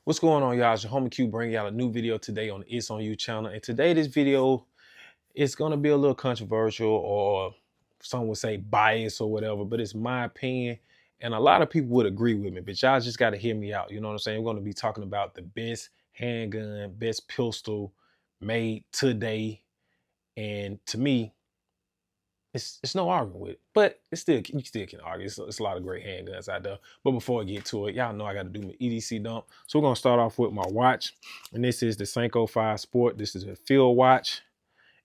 What's going on, y'all? It's your homie Q bringing y'all a new video today on the It's On You channel. And today, this video is going to be a little controversial, or some would say biased or whatever, but it's my opinion. And a lot of people would agree with me, but y'all just got to hear me out. You know what I'm saying? We're going to be talking about the best handgun, best pistol made today. And to me, it's no arguing with it, but it's still, you still can argue. It's a lot of great handguns out there. But before I get to it, y'all know I got to do my EDC dump. So we're gonna start off with my watch, and this is the Senko 5 Sport. This is a field watch,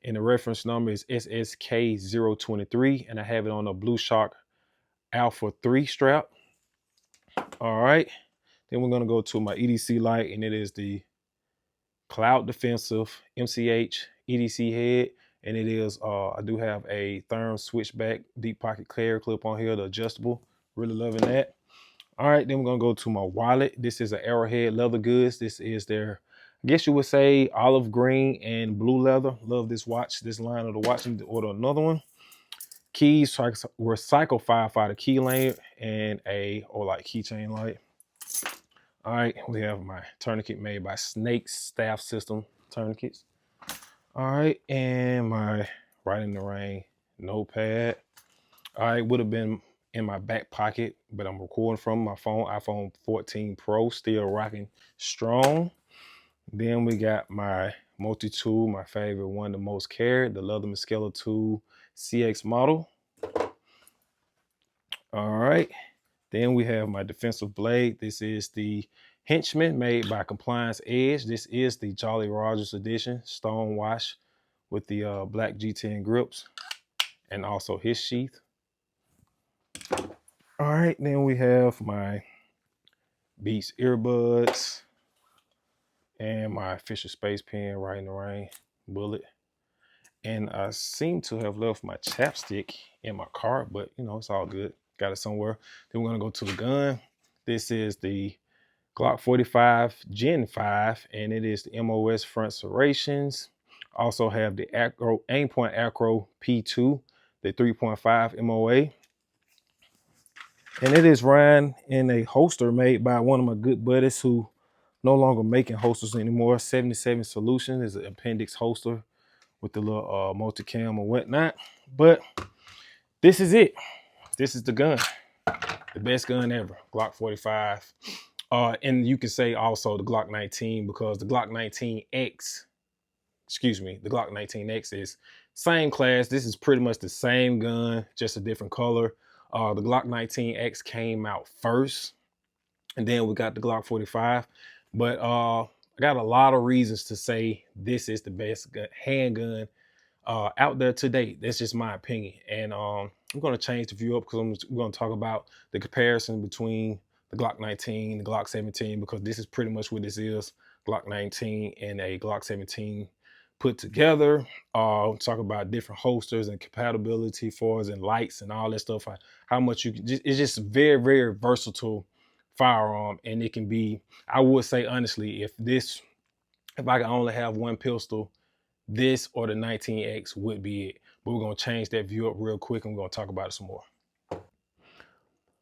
and the reference number is SSK023, and I have it on a Blue Shark Alpha 3 strap. All right, then we're gonna go to my EDC light, and it is the Cloud Defensive MCH EDC head. And it is, I do have a therm switchback deep pocket clarity clip on here, the adjustable. Really loving that. All right, then we're gonna go to my wallet. This is an Arrowhead leather goods. This is their, I guess you would say, olive green and blue leather. Love this watch, this line of the watch. I need to order another one. Keys, recycle firefighter key lanyard and like keychain light. All right, we have my tourniquet made by Snake Staff System tourniquets. All right, and my Right in the Rain notepad. All right, would have been in my back pocket, but I'm recording from my phone, iPhone 14 Pro, still rocking strong. Then we got my multi-tool, my favorite one, the most carried, the Leather Muscular Tool CX model. All right, then we have my defensive blade. This is the Henchman made by Compliance Edge. This is the Jolly Rogers edition, stone wash with the black G10 grips and also his sheath. All right, then we have my Beats earbuds and my Fisher Space Pen Right in the Rain bullet. And I seem to have left my chapstick in my car, but you know, it's all good. Got it somewhere. Then we're gonna go to the gun. This is the Glock 45 Gen 5, and it is the MOS front serrations. Also have the Aimpoint Acro P2, the 3.5 MOA. And it is ran in a holster made by one of my good buddies who no longer making holsters anymore. 77 Solution is an appendix holster with the little multicam and whatnot. But this is it. This is the gun. The best gun ever. Glock 45. And you can say also the Glock 19, because the Glock 19X, the Glock 19X is same class. This is pretty much the same gun, just a different color. The Glock 19X came out first, and then we got the Glock 45. But I got a lot of reasons to say this is the best handgun out there to date. That's just my opinion. And I'm going to change the view up because we're going to talk about the comparison between the Glock 19, the Glock 17, because this is pretty much what this is. Glock 19 and a Glock 17 put together. Talk about different holsters and compatibility for us and lights and all that stuff. How much you can it's just very, very versatile firearm. And it can be, I would say honestly, if I could only have one pistol, this or the 19X would be it. But we're going to change that view up real quick, and we're going to talk about it some more.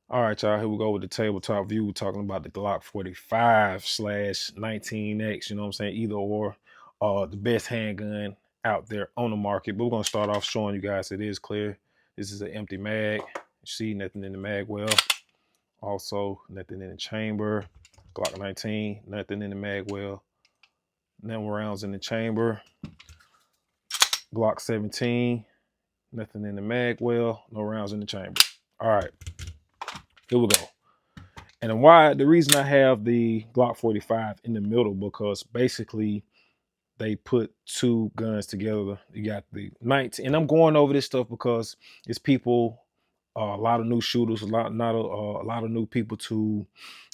All right, y'all, here we go with the tabletop view. We're talking about the Glock 45/19X, you know what I'm saying? Either or, the best handgun out there on the market. But we're going to start off showing you guys it is clear. This is an empty mag. You see nothing in the mag well. Also, nothing in the chamber. Glock 19, nothing in the mag well. No rounds in the chamber. Glock 17, nothing in the mag well, no rounds in the chamber. All right, here we go. And the reason I have the Glock 45 in the middle, because basically they put two guns together. You got the 19, and I'm going over this stuff because it's people, a lot of new shooters, a lot of new people to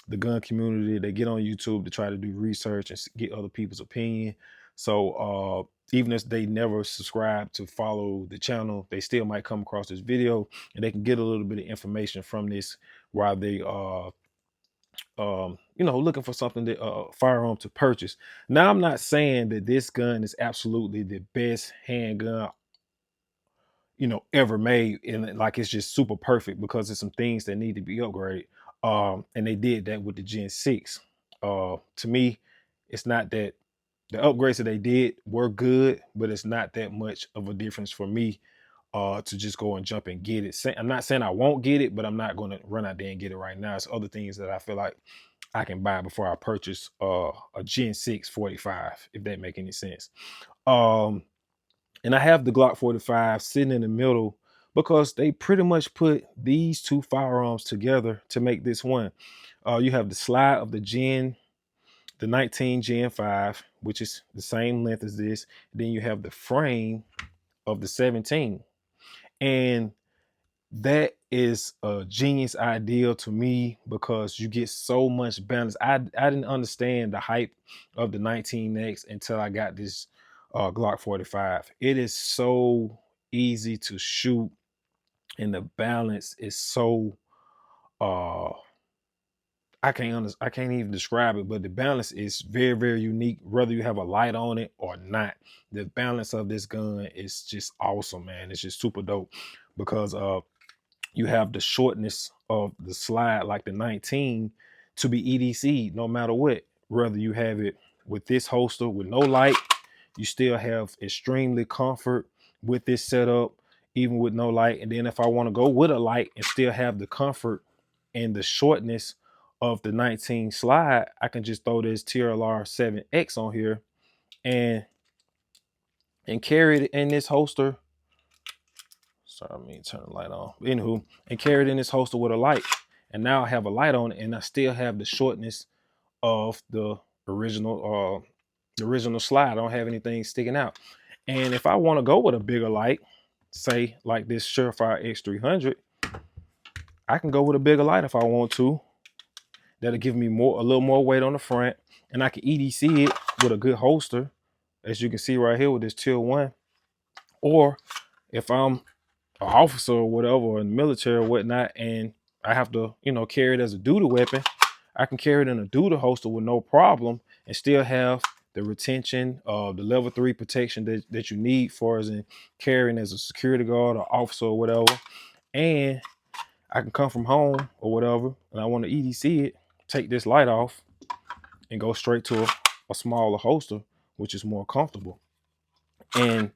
the gun community. They get on YouTube to try to do research and get other people's opinion. So even if they never subscribe to follow the channel, they still might come across this video and they can get a little bit of information from this while they looking for something that firearm to purchase. Now, I'm not saying that this gun is absolutely the best handgun ever made, and like it's just super perfect, because there's some things that need to be upgraded. And they did that with the Gen 6. To me, it's not that the upgrades that they did were good, but it's not that much of a difference for me to just go and jump and get it. I'm not saying I won't get it, but I'm not going to run out there and get it right now. It's other things that I feel like I can buy before I purchase a Gen 6 45, if that make any sense. And I have the Glock 45 sitting in the middle because they pretty much put these two firearms together to make this one. You have the slide of the 19 Gen 5, which is the same length as this. Then you have the frame of the 17. And that is a genius idea to me because you get so much balance. I didn't understand the hype of the 19X until I got this Glock 45. It is so easy to shoot, and the balance is so uh I can't even describe it, but the balance is very, very unique, whether you have a light on it or not. The balance of this gun is just awesome, man. It's just super dope because you have the shortness of the slide like the 19 to be EDC no matter what. Whether you have it with this holster with no light, you still have extremely comfort with this setup, even with no light. And then if I want to go with a light and still have the comfort and the shortness of the 19 slide, I can just throw this TLR 7X on here and carry it in this holster. Sorry, I mean turn the light on. Anywho, and carry it in this holster with a light. And now I have a light on it, and I still have the shortness of the original slide. I don't have anything sticking out. And if I want to go with a bigger light, say like this Surefire X300, I can go with a bigger light if I want to. That'll give me a little more weight on the front, and I can EDC it with a good holster, as you can see right here with this Tier 1. Or if I'm an officer or whatever, or in the military or whatnot, and I have to, carry it as a duty weapon, I can carry it in a duty holster with no problem and still have the retention of the level 3 protection that you need for as in carrying as a security guard or officer or whatever. And I can come from home or whatever, and I want to EDC it, take this light off, and go straight to a smaller holster, which is more comfortable. And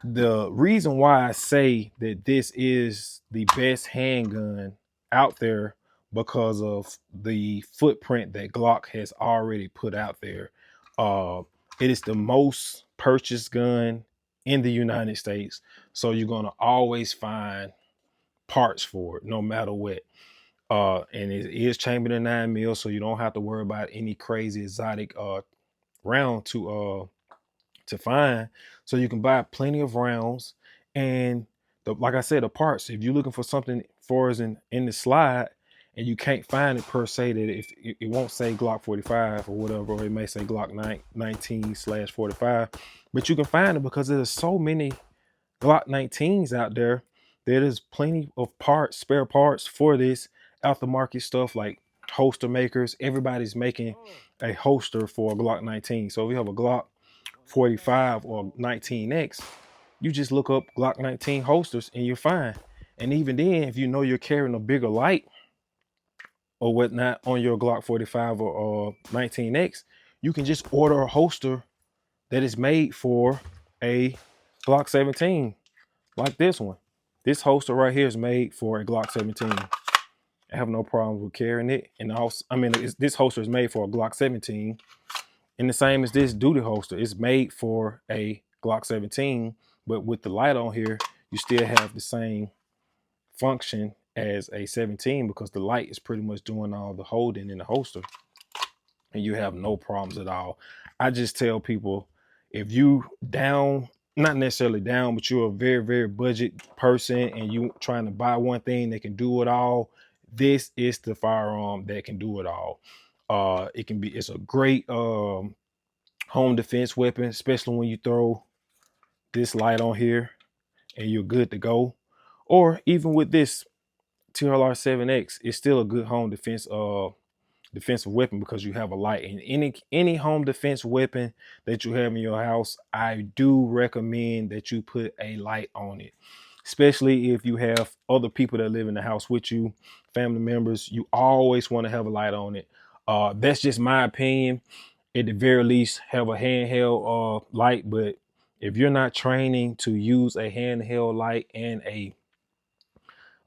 the reason why I say that this is the best handgun out there because of the footprint that Glock has already put out there. It is the most purchased gun in the United States. So you're going to always find parts for it, no matter what. And it is chambered in 9mm, so you don't have to worry about any crazy exotic round to find. So you can buy plenty of rounds, and like I said, the parts. If you're looking for something for us in the slide, and you can't find it per se, that if it won't say Glock 45 or whatever, or it may say Glock 19/45, but you can find it because there's so many Glock 19s out there. There's plenty of parts, spare parts for this aftermarket stuff, like holster makers. Everybody's making a holster for a Glock 19. So if you have a Glock 45 or 19X, you just look up Glock 19 holsters and you're fine. And even then, if you know you're carrying a bigger light or whatnot on your Glock 45 or 19X, you can just order a holster that is made for a Glock 17, like this one. This holster right here is made for a Glock 17. I have no problems with carrying it. And also, this holster is made for a Glock 17. And the same as this duty holster, it's made for a Glock 17, but with the light on here, you still have the same function as a 17 because the light is pretty much doing all the holding in the holster, and you have no problems at all. I just tell people, if you down, not necessarily down, but you're a very, very budget person and you trying to buy one thing that can do it all, this is the firearm that can do it all. It's a great home defense weapon, especially when you throw this light on here and you're good to go. Or even with this TLR 7X, it's still a good home defense defensive weapon because you have a light. And any home defense weapon that you have in your house, I do recommend that you put a light on it, especially if you have other people that live in the house with you, family members. You always want to have a light on it. That's just my opinion. At the very least, have a handheld light. But if you're not training to use a handheld light and a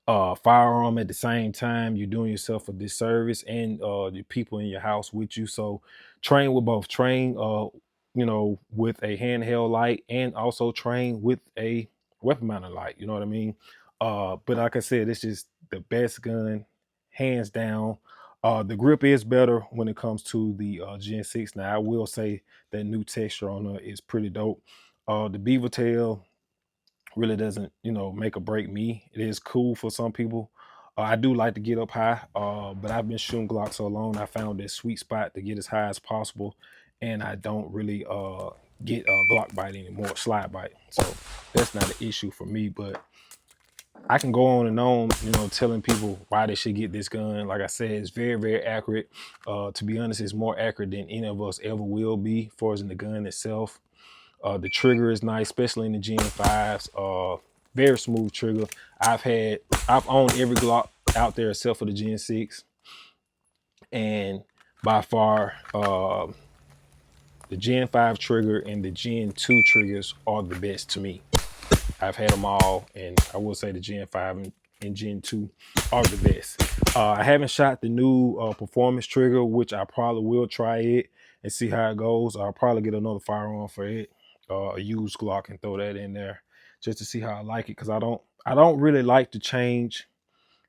firearm at the same time, you're doing yourself a disservice and the people in your house with you. So train with both. Train with a handheld light, and also train with a weapon mounted light. You know what I mean? But like I said, it's just the best gun, hands down. The grip is better when it comes to the Gen 6. Now I will say that new texture on it is pretty dope. The beaver tail really doesn't, make or break me. It is cool for some people. I do like to get up high, but I've been shooting Glock so long, I found this sweet spot to get as high as possible, and I don't really get a Glock bite anymore, slide bite. So that's not an issue for me. But I can go on and on, telling people why they should get this gun. Like I said, it's very, very accurate. To be honest, it's more accurate than any of us ever will be, as far as in the gun itself. The trigger is nice, especially in the Gen 5s. Very smooth trigger. I've owned every Glock out there except for the Gen 6. And by far, the Gen 5 trigger and the Gen 2 triggers are the best to me. I've had them all, and I will say the Gen 5 and Gen 2 are the best. I haven't shot the new performance trigger, which I probably will try it and see how it goes. I'll probably get another firearm for it, a used Glock, and throw that in there just to see how I like it. Because I don't really like to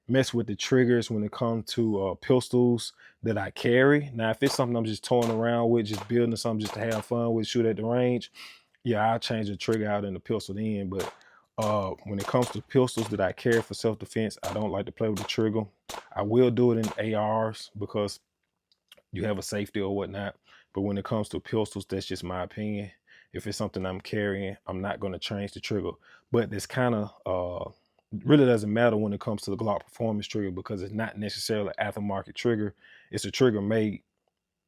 mess with the triggers when it comes to pistols that I carry. Now, if it's something I'm just toying around with, just building something just to have fun with, shoot at the range, yeah, I'll change the trigger out in the pistol then. But when it comes to pistols that I carry for self-defense, I don't like to play with the trigger. I will do it in ARs because you have a safety or whatnot. But when it comes to pistols, that's just my opinion. If it's something I'm carrying, I'm not going to change the trigger. But this kind of really doesn't matter when it comes to the Glock performance trigger, because it's not necessarily an aftermarket trigger. It's a trigger made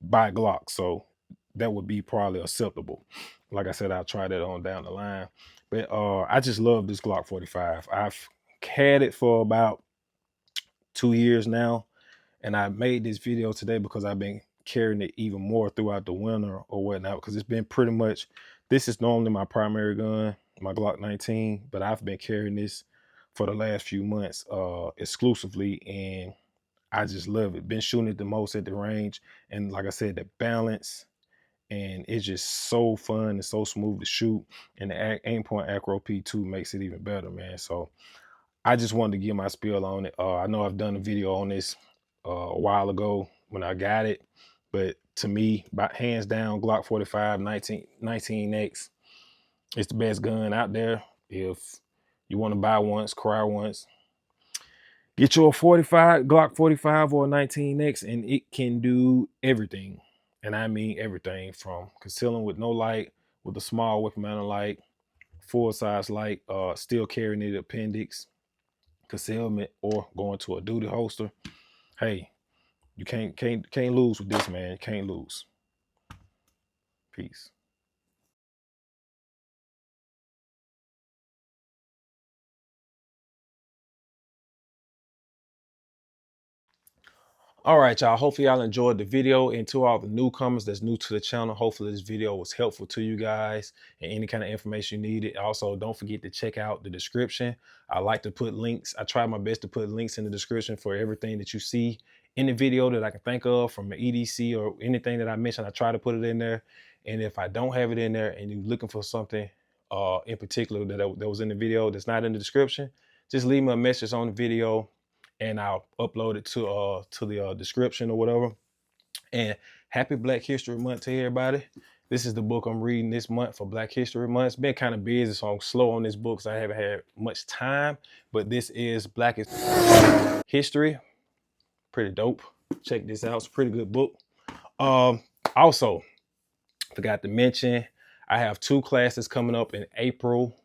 by Glock, so that would be probably acceptable. Like I said, I'll try that on down the line. But I just love this Glock 45. I've had it for about 2 years now, and I made this video today because I've been carrying it even more throughout the winter or whatnot, because it's been pretty much, this is normally my primary gun, my Glock 19, but I've been carrying this for the last few months exclusively, and I just love it. Been shooting it the most at the range, and like I said, the balance, and it's just so fun and so smooth to shoot, and the aim point acro P2 makes it even better, man. So I just wanted to give my spiel on it. I know I've done a video on this a while ago when I got it, but to me, by hands down, Glock 45 19X, it's the best gun out there. If you want to buy once, cry once, get your 45 Glock 45 or a 19X, and it can do everything. And I mean everything, from concealing with no light, with a small weapon mounted light, full size light, still carrying the appendix, concealment, or going to a duty holster. Hey, you can't lose with this, man. Can't lose. Peace. All right, y'all. Hopefully y'all enjoyed the video, and to all the newcomers that's new to the channel, hopefully this video was helpful to you guys and any kind of information you needed. Also, don't forget to check out the description. I like to put links. I try my best to put links in the description for everything that you see in the video that I can think of from the EDC or anything that I mentioned. I try to put it in there. And if I don't have it in there and you're looking for something in particular that was in the video that's not in the description, just leave me a message on the video and I'll upload it to the description or whatever. And happy Black History Month to everybody. This is the book I'm reading this month for Black History Month. It's been kind of busy, so I'm slow on this book because I haven't had much time. But this is Black History. Pretty dope. Check this out. It's a pretty good book. Also, forgot to mention, I have 2 classes coming up in April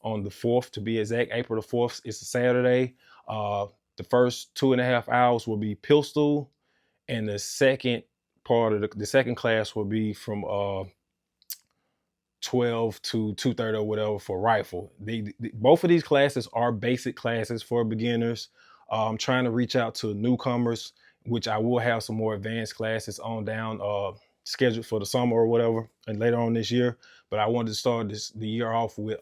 on the 4th, to be exact. April the 4th is a Saturday. The first 2.5 hours will be pistol, and the second part of the second class will be from 12 to 2:30 or whatever for rifle. Both of these classes are basic classes for beginners. I'm trying to reach out to newcomers which I will have some more advanced classes on down scheduled for the summer or whatever, and later on this year. But I wanted to start the year off with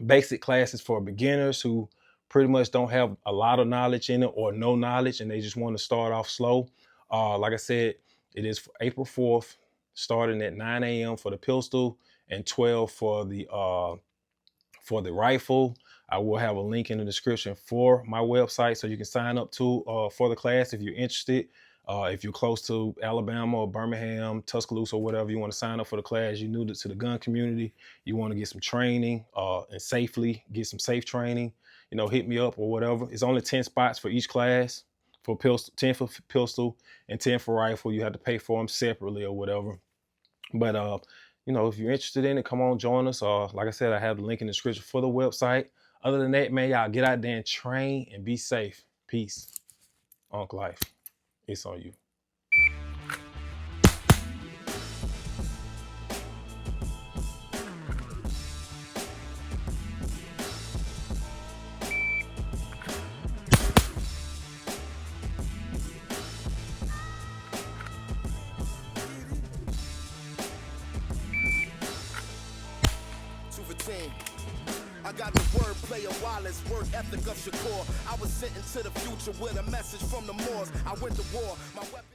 basic classes for beginners who pretty much don't have a lot of knowledge in it or no knowledge, and they just want to start off slow. Like I said, it is April 4th, starting at 9 a.m. for the pistol and 12 for the rifle. I will have a link in the description for my website so you can sign up for the class if you're interested. If you're close to Alabama or Birmingham, Tuscaloosa or whatever, you want to sign up for the class, you're new to the gun community, you want to get some training and safely get some safe training, hit me up or whatever. It's only 10 spots for each class for pistol, 10 for pistol and 10 for rifle. You have to pay for them separately or whatever. But if you're interested in it, come on, join us. Like I said, I have the link in the description for the website. Other than that, man, y'all get out there and train and be safe. Peace. Unc Life. It's on you. I got the wordplay of Wallace, work ethic of Shakur. I was sent into the future with a message from the Moors. I went to war. My weapon